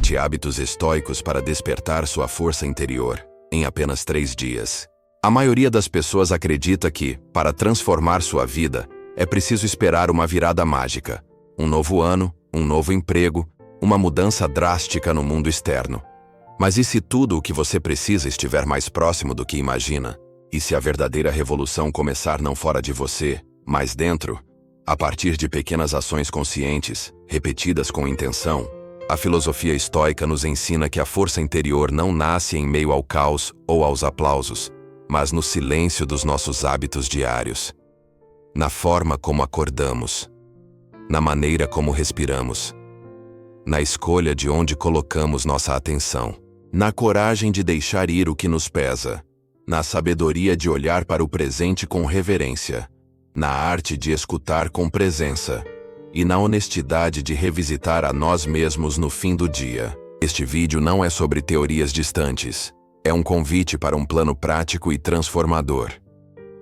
7 hábitos estoicos para despertar sua força interior, em apenas 3 dias. A maioria das pessoas acredita que, para transformar sua vida, é preciso esperar uma virada mágica, um novo ano, um novo emprego, uma mudança drástica no mundo externo. Mas e se tudo o que você precisa estiver mais próximo do que imagina? E se a verdadeira revolução começar não fora de você, mas dentro? A partir de pequenas ações conscientes, repetidas com intenção, a filosofia estoica nos ensina que a força interior não nasce em meio ao caos ou aos aplausos, mas no silêncio dos nossos hábitos diários. Na forma como acordamos, na maneira como respiramos, na escolha de onde colocamos nossa atenção, na coragem de deixar ir o que nos pesa, na sabedoria de olhar para o presente com reverência, na arte de escutar com presença e na honestidade de revisitar a nós mesmos no fim do dia. Este vídeo não é sobre teorias distantes, é um convite para um plano prático e transformador.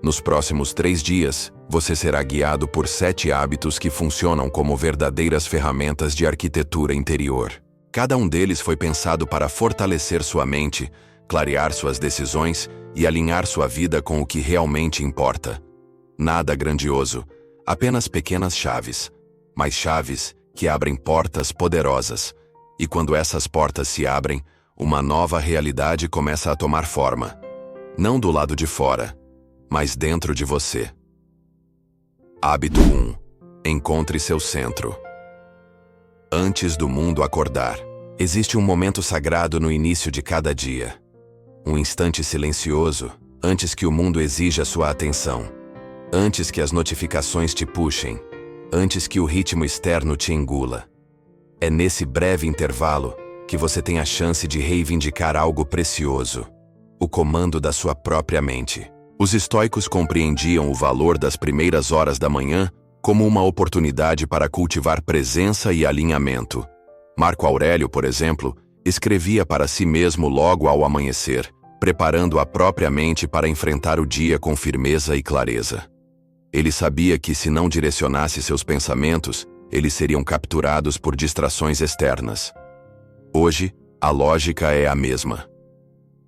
Nos próximos 3 dias, você será guiado por 7 hábitos que funcionam como verdadeiras ferramentas de arquitetura interior. Cada um deles foi pensado para fortalecer sua mente, clarear suas decisões e alinhar sua vida com o que realmente importa. Nada grandioso, apenas pequenas chaves, mas chaves que abrem portas poderosas. E quando essas portas se abrem, uma nova realidade começa a tomar forma. Não do lado de fora, mas dentro de você. Hábito 1. Encontre seu centro. Antes do mundo acordar, existe um momento sagrado no início de cada dia. Um instante silencioso, antes que o mundo exija sua atenção. Antes que as notificações te puxem. Antes que o ritmo externo te engula. É nesse breve intervalo que você tem a chance de reivindicar algo precioso: o comando da sua própria mente. Os estoicos compreendiam o valor das primeiras horas da manhã como uma oportunidade para cultivar presença e alinhamento. Marco Aurélio, por exemplo, escrevia para si mesmo logo ao amanhecer, preparando a própria mente para enfrentar o dia com firmeza e clareza. Ele sabia que, se não direcionasse seus pensamentos, eles seriam capturados por distrações externas. Hoje, a lógica é a mesma.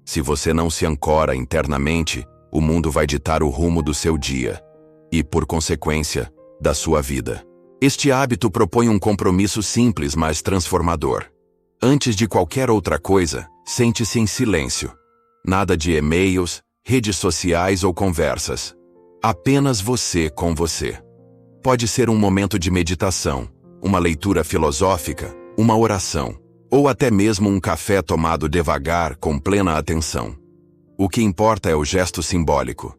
Se você não se ancora internamente, o mundo vai ditar o rumo do seu dia e, por consequência, da sua vida. Este hábito propõe um compromisso simples, mas transformador. Antes de qualquer outra coisa, sente-se em silêncio. Nada de e-mails, redes sociais ou conversas. Apenas você com você. Pode ser um momento de meditação, uma leitura filosófica, uma oração, ou até mesmo um café tomado devagar com plena atenção. O que importa é o gesto simbólico.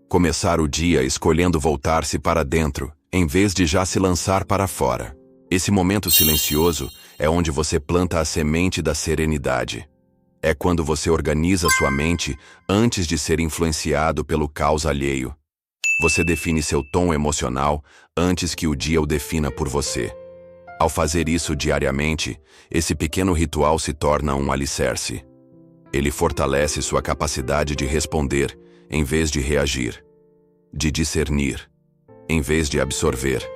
Começar o dia escolhendo voltar-se para dentro, em vez de já se lançar para fora. Esse momento silencioso é onde você planta a semente da serenidade. É quando você organiza sua mente antes de ser influenciado pelo caos alheio. Você define seu tom emocional antes que o dia o defina por você. Ao fazer isso diariamente, esse pequeno ritual se torna um alicerce. Ele fortalece sua capacidade de responder, em vez de reagir. De discernir, em vez de absorver.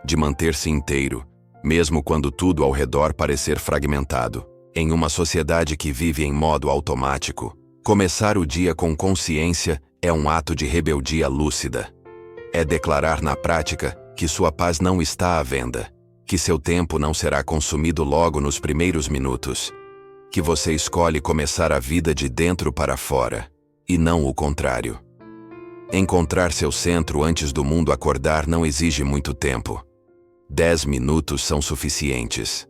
De manter-se inteiro, mesmo quando tudo ao redor parecer fragmentado. Em uma sociedade que vive em modo automático, começar o dia com consciência é um ato de rebeldia lúcida. É declarar na prática que sua paz não está à venda, que seu tempo não será consumido logo nos primeiros minutos, que você escolhe começar a vida de dentro para fora, e não o contrário. Encontrar seu centro antes do mundo acordar não exige muito tempo. 10 minutos são suficientes.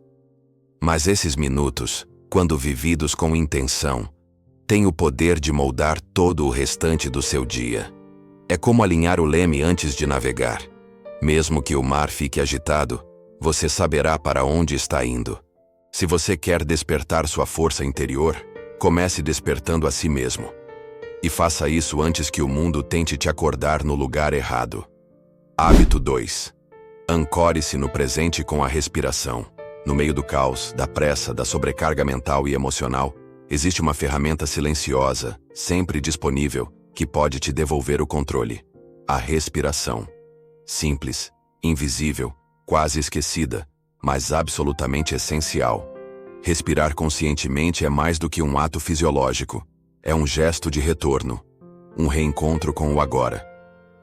Mas esses minutos, quando vividos com intenção, têm o poder de moldar todo o restante do seu dia. É como alinhar o leme antes de navegar. Mesmo que o mar fique agitado, você saberá para onde está indo. Se você quer despertar sua força interior, comece despertando a si mesmo. E faça isso antes que o mundo tente te acordar no lugar errado. Hábito 2. Ancore-se no presente com a respiração. No meio do caos, da pressa, da sobrecarga mental e emocional, existe uma ferramenta silenciosa, sempre disponível, que pode te devolver o controle. A respiração. Simples, invisível, quase esquecida, mas absolutamente essencial. Respirar conscientemente é mais do que um ato fisiológico. É um gesto de retorno. Um reencontro com o agora.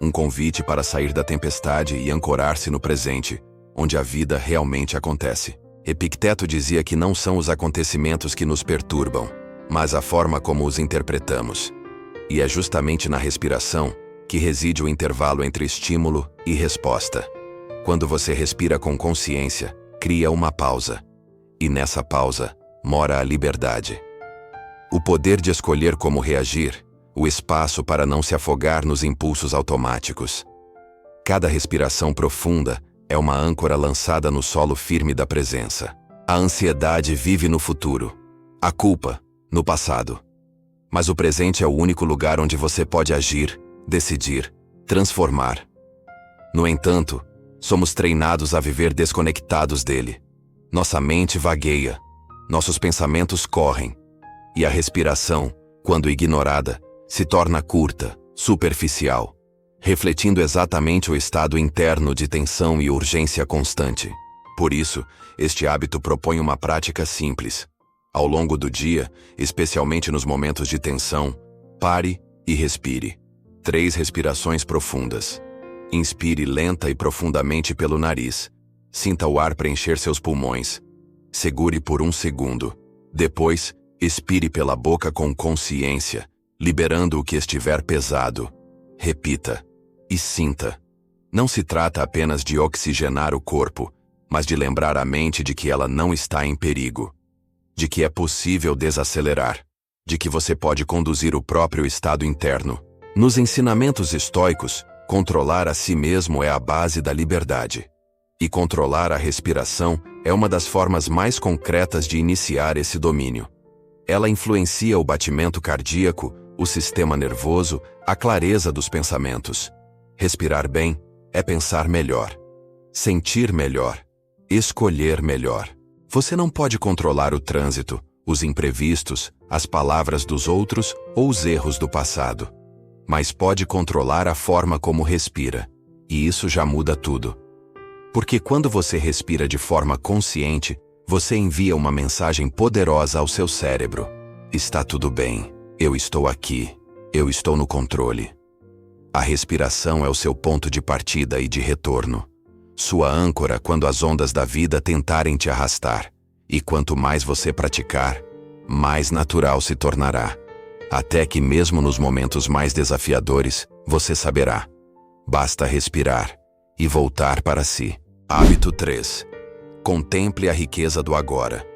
Um convite para sair da tempestade e ancorar-se no presente, onde a vida realmente acontece. Epicteto dizia que não são os acontecimentos que nos perturbam, mas a forma como os interpretamos. E é justamente na respiração que reside o intervalo entre estímulo e resposta. Quando você respira com consciência, cria uma pausa. E nessa pausa, mora a liberdade. O poder de escolher como reagir, o espaço para não se afogar nos impulsos automáticos. Cada respiração profunda é uma âncora lançada no solo firme da presença. A ansiedade vive no futuro, a culpa, no passado. Mas o presente é o único lugar onde você pode agir, decidir, transformar. No entanto, somos treinados a viver desconectados dele. Nossa mente vagueia, nossos pensamentos correm, e a respiração, quando ignorada, se torna curta, superficial, refletindo exatamente o estado interno de tensão e urgência constante. Por isso, este hábito propõe uma prática simples. Ao longo do dia, especialmente nos momentos de tensão, pare e respire. 3 respirações profundas. Inspire lenta e profundamente pelo nariz. Sinta o ar preencher seus pulmões. Segure por 1 segundo. Depois, expire pela boca com consciência, liberando o que estiver pesado. Repita. E sinta. Não se trata apenas de oxigenar o corpo, mas de lembrar a mente de que ela não está em perigo. De que é possível desacelerar. De que você pode conduzir o próprio estado interno. Nos ensinamentos estoicos, controlar a si mesmo é a base da liberdade. E controlar a respiração é uma das formas mais concretas de iniciar esse domínio. Ela influencia o batimento cardíaco, o sistema nervoso, a clareza dos pensamentos. Respirar bem é pensar melhor, sentir melhor, escolher melhor. Você não pode controlar o trânsito, os imprevistos, as palavras dos outros ou os erros do passado. Mas pode controlar a forma como respira. E isso já muda tudo. Porque quando você respira de forma consciente, você envia uma mensagem poderosa ao seu cérebro. Está tudo bem. Eu estou aqui. Eu estou no controle. A respiração é o seu ponto de partida e de retorno. Sua âncora quando as ondas da vida tentarem te arrastar. E quanto mais você praticar, mais natural se tornará. Até que mesmo nos momentos mais desafiadores, você saberá. Basta respirar e voltar para si. Hábito 3. Contemple a riqueza do agora.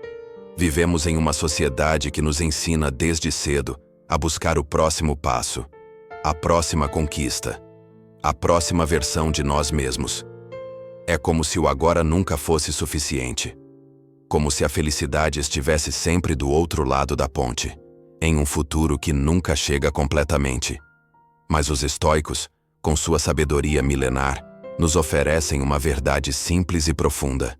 Vivemos em uma sociedade que nos ensina desde cedo a buscar o próximo passo, a próxima conquista, a próxima versão de nós mesmos. É como se o agora nunca fosse suficiente. Como se a felicidade estivesse sempre do outro lado da ponte, em um futuro que nunca chega completamente. Mas os estoicos, com sua sabedoria milenar, nos oferecem uma verdade simples e profunda.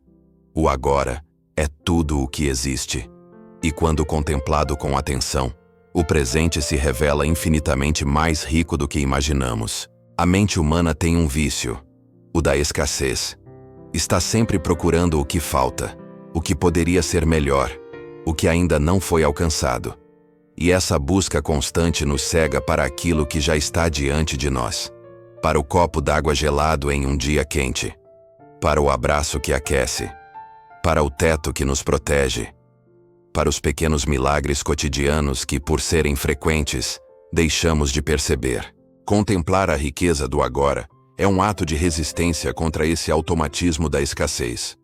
O agora é tudo o que existe. E quando contemplado com atenção, o presente se revela infinitamente mais rico do que imaginamos. A mente humana tem um vício, o da escassez. Está sempre procurando o que falta, o que poderia ser melhor, o que ainda não foi alcançado. E essa busca constante nos cega para aquilo que já está diante de nós. Para o copo d'água gelado em um dia quente. Para o abraço que aquece. Para o teto que nos protege. Para os pequenos milagres cotidianos que, por serem frequentes, deixamos de perceber. Contemplar a riqueza do agora é um ato de resistência contra esse automatismo da escassez.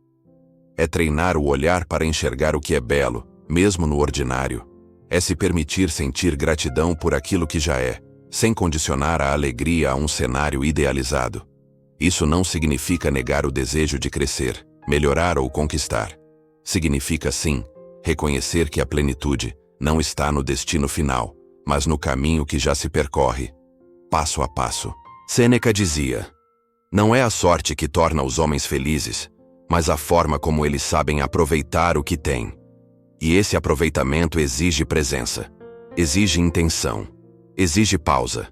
É treinar o olhar para enxergar o que é belo, mesmo no ordinário. É se permitir sentir gratidão por aquilo que já é, sem condicionar a alegria a um cenário idealizado. Isso não significa negar o desejo de crescer, melhorar ou conquistar. Significa, sim, reconhecer que a plenitude não está no destino final, mas no caminho que já se percorre, passo a passo. Sêneca dizia: não é a sorte que torna os homens felizes, mas a forma como eles sabem aproveitar o que têm. E esse aproveitamento exige presença, exige intenção, exige pausa.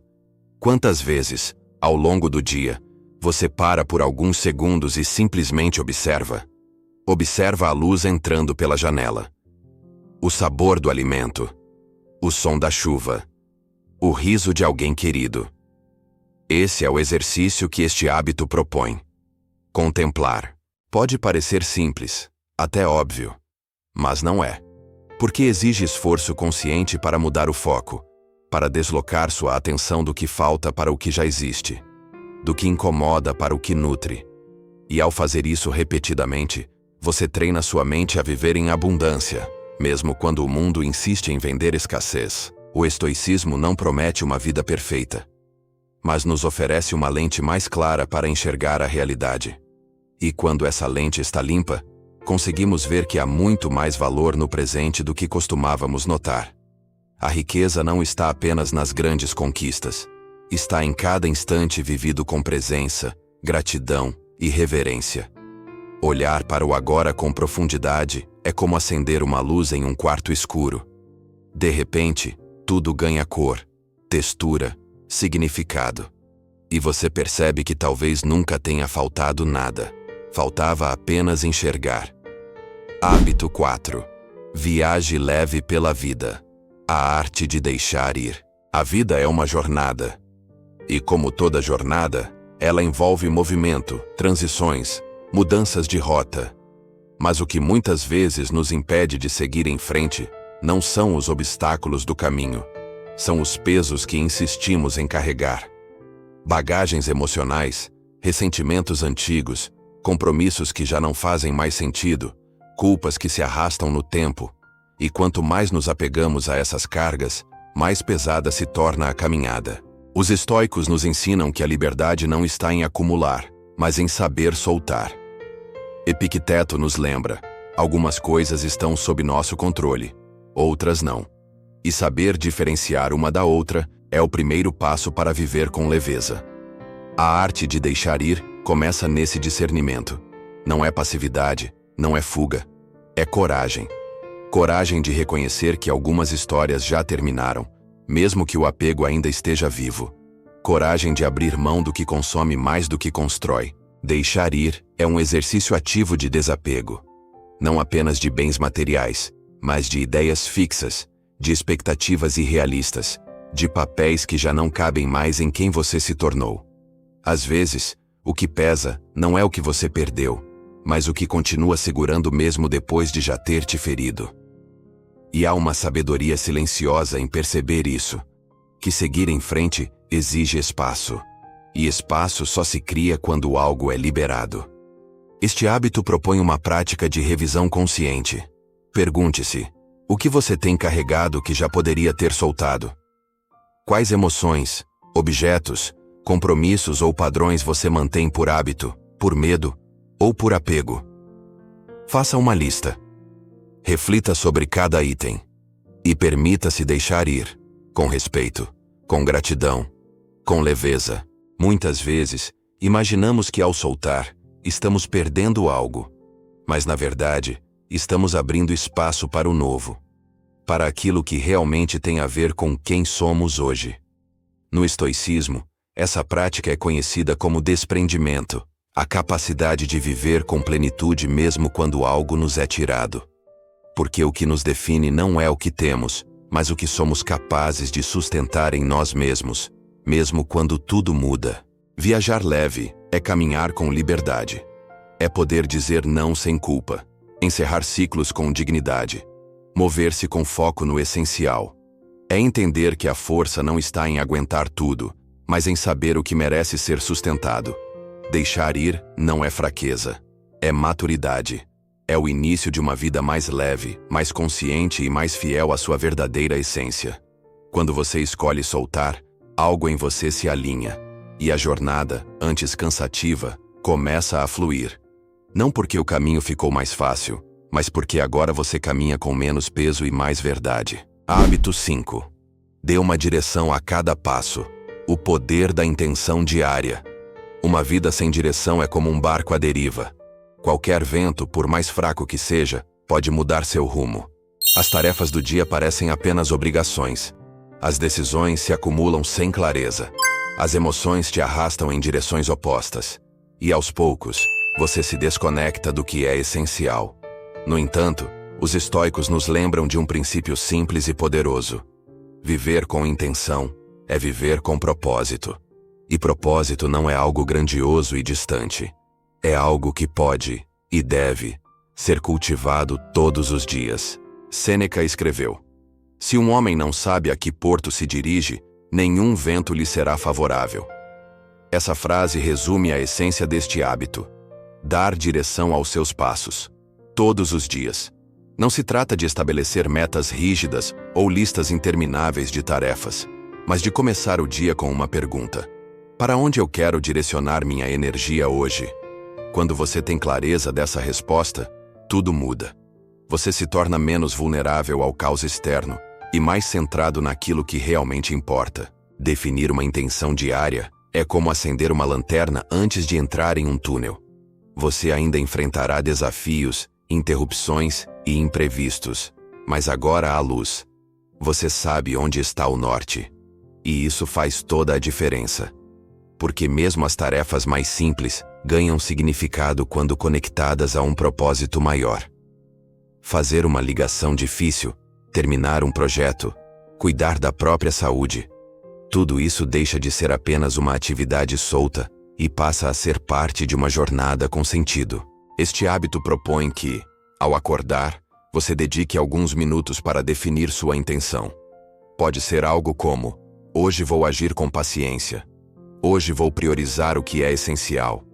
Quantas vezes, ao longo do dia, você para por alguns segundos e simplesmente observa? Observa a luz entrando pela janela. o sabor do alimento, o som da chuva, o riso de alguém querido. Esse é o exercício que este hábito propõe. Contemplar. Pode parecer simples, até óbvio, mas não é. Porque exige esforço consciente para mudar o foco, para deslocar sua atenção do que falta para o que já existe, do que incomoda para o que nutre. E ao fazer isso repetidamente, você treina sua mente a viver em abundância, mesmo quando o mundo insiste em vender escassez. O estoicismo não promete uma vida perfeita, mas nos oferece uma lente mais clara para enxergar a realidade. E quando essa lente está limpa, conseguimos ver que há muito mais valor no presente do que costumávamos notar. A riqueza não está apenas nas grandes conquistas. Está em cada instante vivido com presença, gratidão e reverência. Olhar para o agora com profundidade é como acender uma luz em um quarto escuro. De repente, tudo ganha cor, textura, significado. E você percebe que talvez nunca tenha faltado nada. Faltava apenas enxergar. Hábito 4. Viaje leve pela vida. A arte de deixar ir. A vida é uma jornada. E como toda jornada, ela envolve movimento, transições, mudanças de rota. Mas o que muitas vezes nos impede de seguir em frente não são os obstáculos do caminho. São os pesos que insistimos em carregar. Bagagens emocionais, ressentimentos antigos, compromissos que já não fazem mais sentido, culpas que se arrastam no tempo. E quanto mais nos apegamos a essas cargas, mais pesada se torna a caminhada. Os estoicos nos ensinam que a liberdade não está em acumular, mas em saber soltar. Epicteto nos lembra: algumas coisas estão sob nosso controle, outras não. E saber diferenciar uma da outra é o primeiro passo para viver com leveza. A arte de deixar ir começa nesse discernimento. Não é passividade, não é fuga. É coragem. Coragem de reconhecer que algumas histórias já terminaram, mesmo que o apego ainda esteja vivo. Coragem de abrir mão do que consome mais do que constrói. Deixar ir é um exercício ativo de desapego. Não apenas de bens materiais, mas de ideias fixas, de expectativas irrealistas, de papéis que já não cabem mais em quem você se tornou. Às vezes, o que pesa não é o que você perdeu, mas o que continua segurando mesmo depois de já ter te ferido. E há uma sabedoria silenciosa em perceber isso, que seguir em frente exige espaço. E espaço só se cria quando algo é liberado. Este hábito propõe uma prática de revisão consciente. Pergunte-se: o que você tem carregado que já poderia ter soltado? Quais emoções, objetos, compromissos ou padrões você mantém por hábito, por medo ou por apego? Faça uma lista. Reflita sobre cada item. E permita-se deixar ir, com respeito, com gratidão, com leveza. Muitas vezes, imaginamos que ao soltar, estamos perdendo algo. Mas na verdade, estamos abrindo espaço para o novo. Para aquilo que realmente tem a ver com quem somos hoje. No estoicismo, essa prática é conhecida como desprendimento, a capacidade de viver com plenitude mesmo quando algo nos é tirado. Porque o que nos define não é o que temos, mas o que somos capazes de sustentar em nós mesmos, mesmo quando tudo muda. Viajar leve é caminhar com liberdade. É poder dizer não sem culpa, encerrar ciclos com dignidade, mover-se com foco no essencial. É entender que a força não está em aguentar tudo, mas em saber o que merece ser sustentado. Deixar ir não é fraqueza, é maturidade. É o início de uma vida mais leve, mais consciente e mais fiel à sua verdadeira essência. Quando você escolhe soltar, algo em você se alinha, e a jornada, antes cansativa, começa a fluir. Não porque o caminho ficou mais fácil, mas porque agora você caminha com menos peso e mais verdade. Hábito 5. Dê uma direção a cada passo. O poder da intenção diária. Uma vida sem direção é como um barco à deriva. Qualquer vento, por mais fraco que seja, pode mudar seu rumo. As tarefas do dia parecem apenas obrigações. As decisões se acumulam sem clareza. As emoções te arrastam em direções opostas. E aos poucos, você se desconecta do que é essencial. No entanto, Os estoicos nos lembram de um princípio simples e poderoso. Viver com intenção é viver com propósito. E propósito não é algo grandioso e distante. É algo que pode, e deve, ser cultivado todos os dias. Sêneca escreveu: se um homem não sabe a que porto se dirige, nenhum vento lhe será favorável. Essa frase resume a essência deste hábito: dar direção aos seus passos, todos os dias. Não se trata de estabelecer metas rígidas ou listas intermináveis de tarefas, mas de começar o dia com uma pergunta: para onde eu quero direcionar minha energia hoje? Quando você tem clareza dessa resposta, tudo muda. Você se torna menos vulnerável ao caos externo e mais centrado naquilo que realmente importa. Definir uma intenção diária é como acender uma lanterna antes de entrar em um túnel. Você ainda enfrentará desafios, interrupções e imprevistos, mas agora há luz. Você sabe onde está o norte. E isso faz toda a diferença. Porque mesmo as tarefas mais simples ganham significado quando conectadas a um propósito maior. Fazer uma ligação difícil, terminar um projeto, cuidar da própria saúde. Tudo isso deixa de ser apenas uma atividade solta e passa a ser parte de uma jornada com sentido. Este hábito propõe que, ao acordar, você dedique alguns minutos para definir sua intenção. Pode ser algo como: hoje vou agir com paciência. Hoje vou priorizar o que é essencial.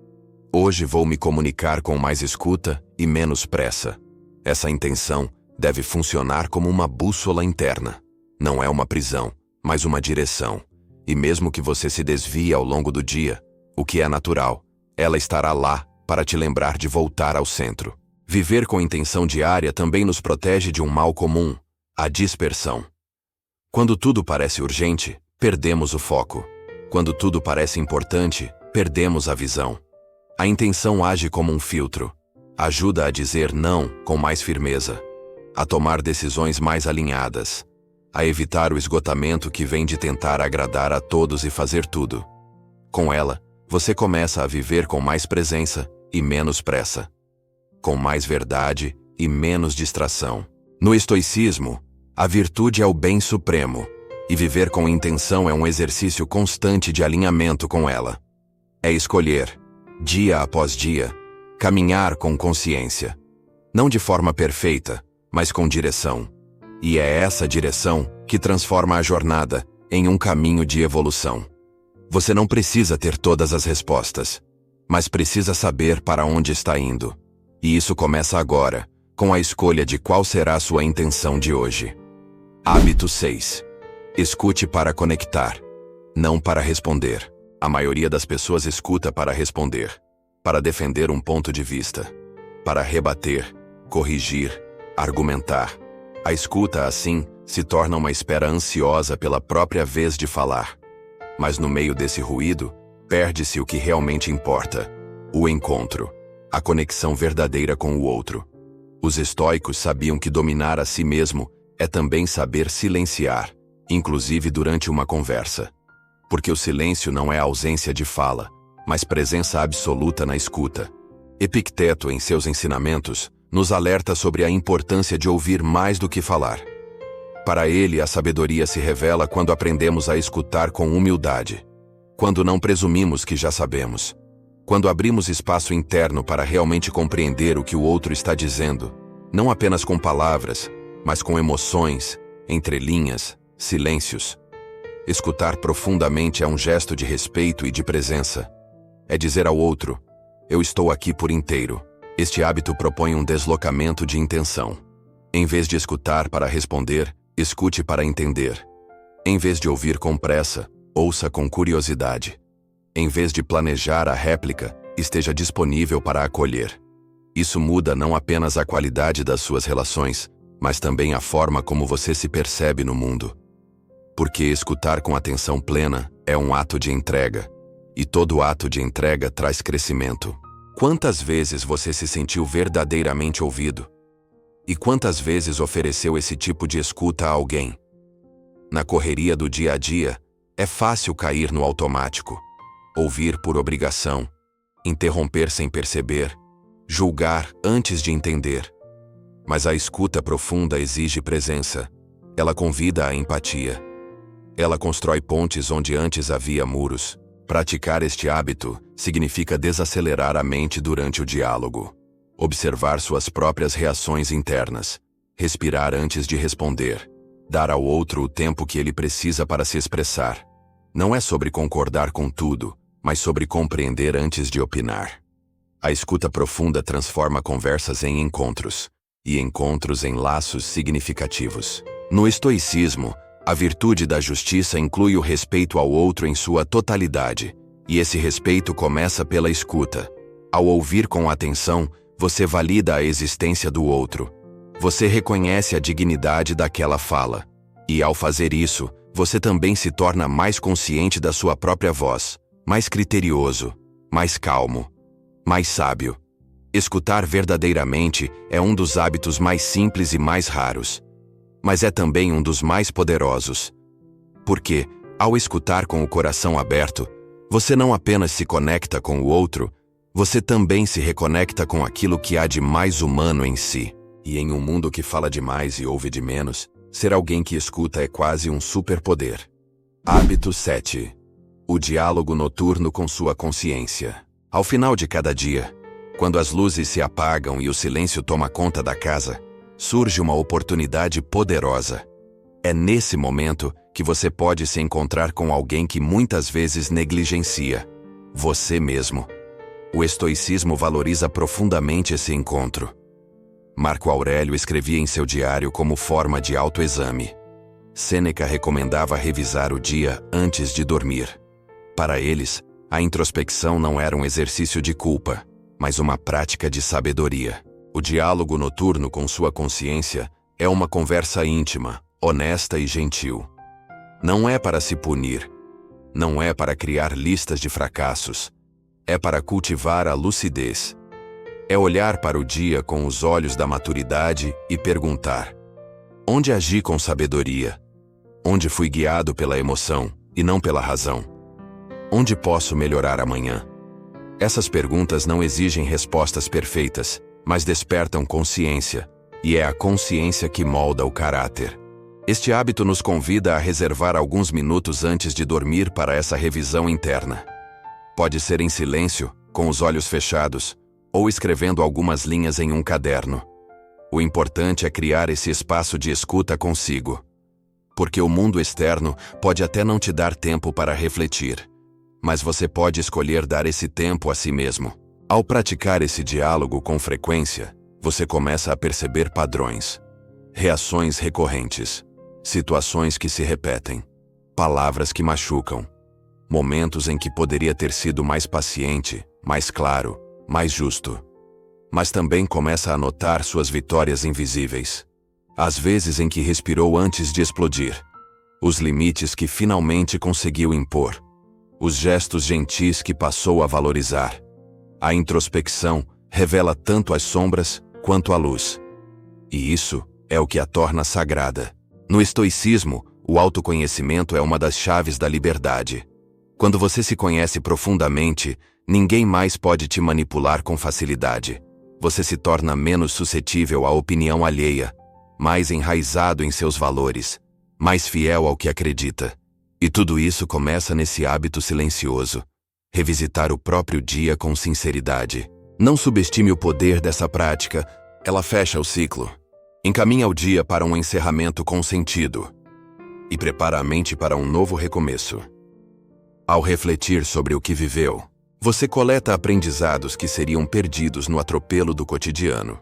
Hoje vou me comunicar com mais escuta e menos pressa. Essa intenção deve funcionar como uma bússola interna. Não é uma prisão, mas uma direção. E mesmo que você se desvie ao longo do dia, o que é natural, ela estará lá para te lembrar de voltar ao centro. Viver com intenção diária também nos protege de um mal comum: a dispersão. Quando tudo parece urgente, perdemos o foco. Quando tudo parece importante, perdemos a visão. A intenção age como um filtro. Ajuda a dizer não com mais firmeza, a tomar decisões mais alinhadas, a evitar o esgotamento que vem de tentar agradar a todos e fazer tudo. Com ela, você começa a viver com mais presença e menos pressa, com mais verdade e menos distração. No estoicismo, a virtude é o bem supremo, e viver com intenção é um exercício constante de alinhamento com ela. É escolher, dia após dia, caminhar com consciência. Não de forma perfeita, mas com direção. E é essa direção que transforma a jornada em um caminho de evolução. Você não precisa ter todas as respostas, mas precisa saber para onde está indo. E isso começa agora, com a escolha de qual será a sua intenção de hoje. Hábito 6. Escute para conectar, não para responder. A maioria das pessoas escuta para responder, para defender um ponto de vista, para rebater, corrigir, argumentar. A escuta, assim, se torna uma espera ansiosa pela própria vez de falar. Mas no meio desse ruído, perde-se o que realmente importa: o encontro, a conexão verdadeira com o outro. Os estoicos sabiam que dominar a si mesmo é também saber silenciar, inclusive durante uma conversa. Porque o silêncio não é ausência de fala, mas presença absoluta na escuta. Epicteto, em seus ensinamentos, nos alerta sobre a importância de ouvir mais do que falar. Para ele, a sabedoria se revela quando aprendemos a escutar com humildade, quando não presumimos que já sabemos, quando abrimos espaço interno para realmente compreender o que o outro está dizendo, não apenas com palavras, mas com emoções, entrelinhas, silêncios. Escutar profundamente é um gesto de respeito e de presença. É dizer ao outro: eu estou aqui por inteiro. Este hábito propõe um deslocamento de intenção. Em vez de escutar para responder, escute para entender. Em vez de ouvir com pressa, ouça com curiosidade. Em vez de planejar a réplica, esteja disponível para acolher. Isso muda não apenas a qualidade das suas relações, mas também a forma como você se percebe no mundo. Porque escutar com atenção plena é um ato de entrega, e todo ato de entrega traz crescimento. Quantas vezes você se sentiu verdadeiramente ouvido? E quantas vezes ofereceu esse tipo de escuta a alguém? Na correria do dia a dia, é fácil cair no automático, ouvir por obrigação, interromper sem perceber, julgar antes de entender. Mas a escuta profunda exige presença. Ela convida à empatia. Ela constrói pontes onde antes havia muros. Praticar este hábito significa desacelerar a mente durante o diálogo. Observar suas próprias reações internas. Respirar antes de responder. Dar ao outro o tempo que ele precisa para se expressar. Não é sobre concordar com tudo, mas sobre compreender antes de opinar. A escuta profunda transforma conversas em encontros, e encontros em laços significativos. No estoicismo, a virtude da justiça inclui o respeito ao outro em sua totalidade, e esse respeito começa pela escuta. Ao ouvir com atenção, você valida a existência do outro. Você reconhece a dignidade daquela fala. E ao fazer isso, você também se torna mais consciente da sua própria voz, mais criterioso, mais calmo, mais sábio. Escutar verdadeiramente é um dos hábitos mais simples e mais raros, mas é também um dos mais poderosos. Porque, ao escutar com o coração aberto, você não apenas se conecta com o outro, você também se reconecta com aquilo que há de mais humano em si. E em um mundo que fala demais e ouve de menos, ser alguém que escuta é quase um superpoder. Hábito 7. O diálogo noturno com sua consciência. Ao final de cada dia, quando as luzes se apagam e o silêncio toma conta da casa, surge uma oportunidade poderosa. É nesse momento que você pode se encontrar com alguém que muitas vezes negligencia: você mesmo. O estoicismo valoriza profundamente esse encontro. Marco Aurélio escrevia em seu diário como forma de autoexame. Sêneca recomendava revisar o dia antes de dormir. Para eles, a introspecção não era um exercício de culpa, mas uma prática de sabedoria. O diálogo noturno com sua consciência é uma conversa íntima, honesta e gentil. Não é para se punir. Não é para criar listas de fracassos. É para cultivar a lucidez. É olhar para o dia com os olhos da maturidade e perguntar: onde agi com sabedoria? Onde fui guiado pela emoção e não pela razão? Onde posso melhorar amanhã? Essas perguntas não exigem respostas perfeitas, mas despertam consciência, e é a consciência que molda o caráter. Este hábito nos convida a reservar alguns minutos antes de dormir para essa revisão interna. Pode ser em silêncio, com os olhos fechados, ou escrevendo algumas linhas em um caderno. O importante é criar esse espaço de escuta consigo. Porque o mundo externo pode até não te dar tempo para refletir, mas você pode escolher dar esse tempo a si mesmo. Ao praticar esse diálogo com frequência, você começa a perceber padrões, reações recorrentes, situações que se repetem, palavras que machucam, momentos em que poderia ter sido mais paciente, mais claro, mais justo. Mas também começa a notar suas vitórias invisíveis. As vezes em que respirou antes de explodir. Os limites que finalmente conseguiu impor. Os gestos gentis que passou a valorizar. A introspecção revela tanto as sombras quanto a luz. E isso é o que a torna sagrada. No estoicismo, o autoconhecimento é uma das chaves da liberdade. Quando você se conhece profundamente, ninguém mais pode te manipular com facilidade. Você se torna menos suscetível à opinião alheia, mais enraizado em seus valores, mais fiel ao que acredita. E tudo isso começa nesse hábito silencioso. Revisitar o próprio dia com sinceridade. Não subestime o poder dessa prática. Ela fecha o ciclo. Encaminha o dia para um encerramento com sentido. E prepara a mente para um novo recomeço. Ao refletir sobre o que viveu, você coleta aprendizados que seriam perdidos no atropelo do cotidiano.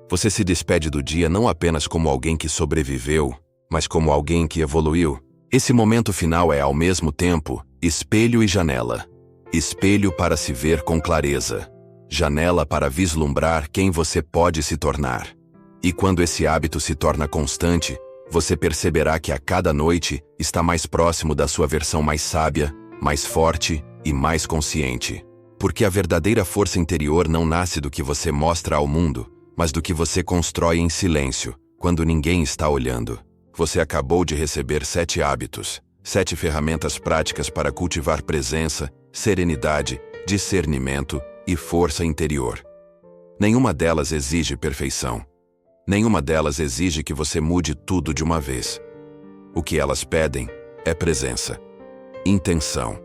Você se despede do dia não apenas como alguém que sobreviveu, mas como alguém que evoluiu. Esse momento final é, ao mesmo tempo, espelho e janela. Espelho para se ver com clareza. Janela para vislumbrar quem você pode se tornar. E quando esse hábito se torna constante, você perceberá que a cada noite está mais próximo da sua versão mais sábia, mais forte e mais consciente. Porque a verdadeira força interior não nasce do que você mostra ao mundo, mas do que você constrói em silêncio, quando ninguém está olhando. Você acabou de receber 7 hábitos, 7 ferramentas práticas para cultivar presença, serenidade, discernimento e força interior. Nenhuma delas exige perfeição. Nenhuma delas exige que você mude tudo de uma vez. O que elas pedem é presença, intenção.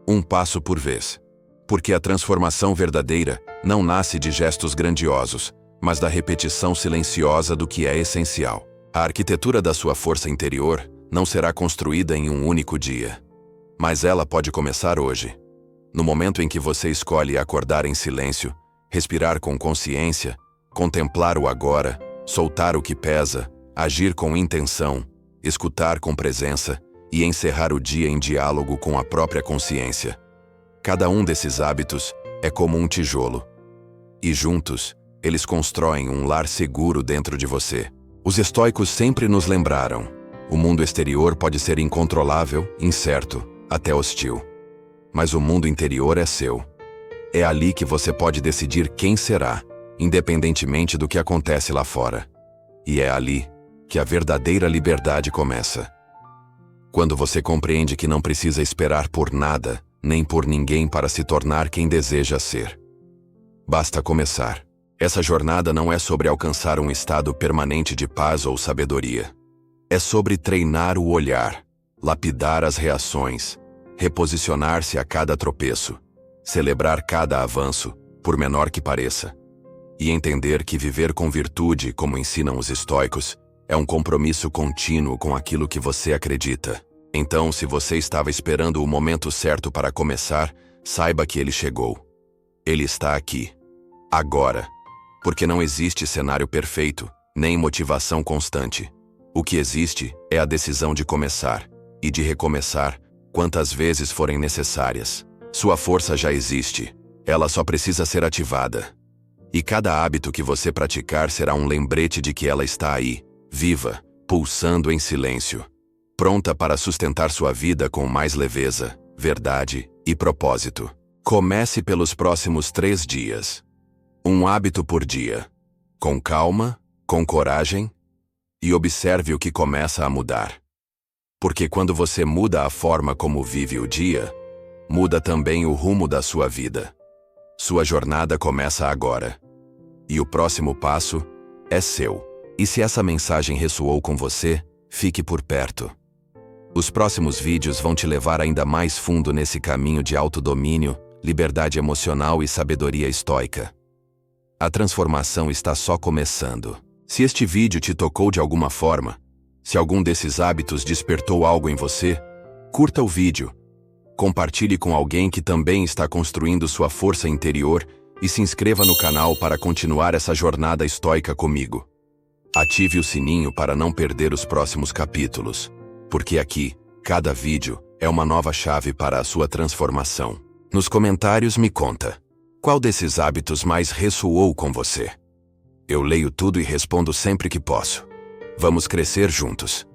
Um passo por vez. Porque a transformação verdadeira não nasce de gestos grandiosos, mas da repetição silenciosa do que é essencial. A arquitetura da sua força interior não será construída em um único dia. Mas ela pode começar hoje. No momento em que você escolhe acordar em silêncio, respirar com consciência, contemplar o agora, soltar o que pesa, agir com intenção, escutar com presença e encerrar o dia em diálogo com a própria consciência. Cada um desses hábitos é como um tijolo. E juntos, eles constroem um lar seguro dentro de você. Os estoicos sempre nos lembraram: o mundo exterior pode ser incontrolável, incerto, até hostil. Mas o mundo interior é seu. É ali que você pode decidir quem será, independentemente do que acontece lá fora. E é ali que a verdadeira liberdade começa. Quando você compreende que não precisa esperar por nada, nem por ninguém para se tornar quem deseja ser. Basta começar. Essa jornada não é sobre alcançar um estado permanente de paz ou sabedoria. É sobre treinar o olhar, lapidar as reações, reposicionar-se a cada tropeço, celebrar cada avanço, por menor que pareça, e entender que viver com virtude, como ensinam os estoicos, é um compromisso contínuo com aquilo que você acredita. Então, se você estava esperando o momento certo para começar, saiba que ele chegou. Ele está aqui. Agora. Porque não existe cenário perfeito, nem motivação constante. O que existe é a decisão de começar, e de recomeçar, quantas vezes forem necessárias. Sua força já existe. Ela só precisa ser ativada. E cada hábito que você praticar será um lembrete de que ela está aí, viva, pulsando em silêncio. Pronta para sustentar sua vida com mais leveza, verdade e propósito. Comece pelos próximos 3 dias. Um hábito por dia. Com calma, com coragem, e observe o que começa a mudar. Porque quando você muda a forma como vive o dia, muda também o rumo da sua vida. Sua jornada começa agora. E o próximo passo é seu. E se essa mensagem ressoou com você, fique por perto. Os próximos vídeos vão te levar ainda mais fundo nesse caminho de autodomínio, liberdade emocional e sabedoria estoica. A transformação está só começando. Se este vídeo te tocou de alguma forma, se algum desses hábitos despertou algo em você, curta o vídeo, compartilhe com alguém que também está construindo sua força interior e se inscreva no canal para continuar essa jornada estoica comigo. Ative o sininho para não perder os próximos capítulos, porque aqui, cada vídeo é uma nova chave para a sua transformação. Nos comentários me conta, qual desses hábitos mais ressoou com você? Eu leio tudo e respondo sempre que posso. Vamos crescer juntos.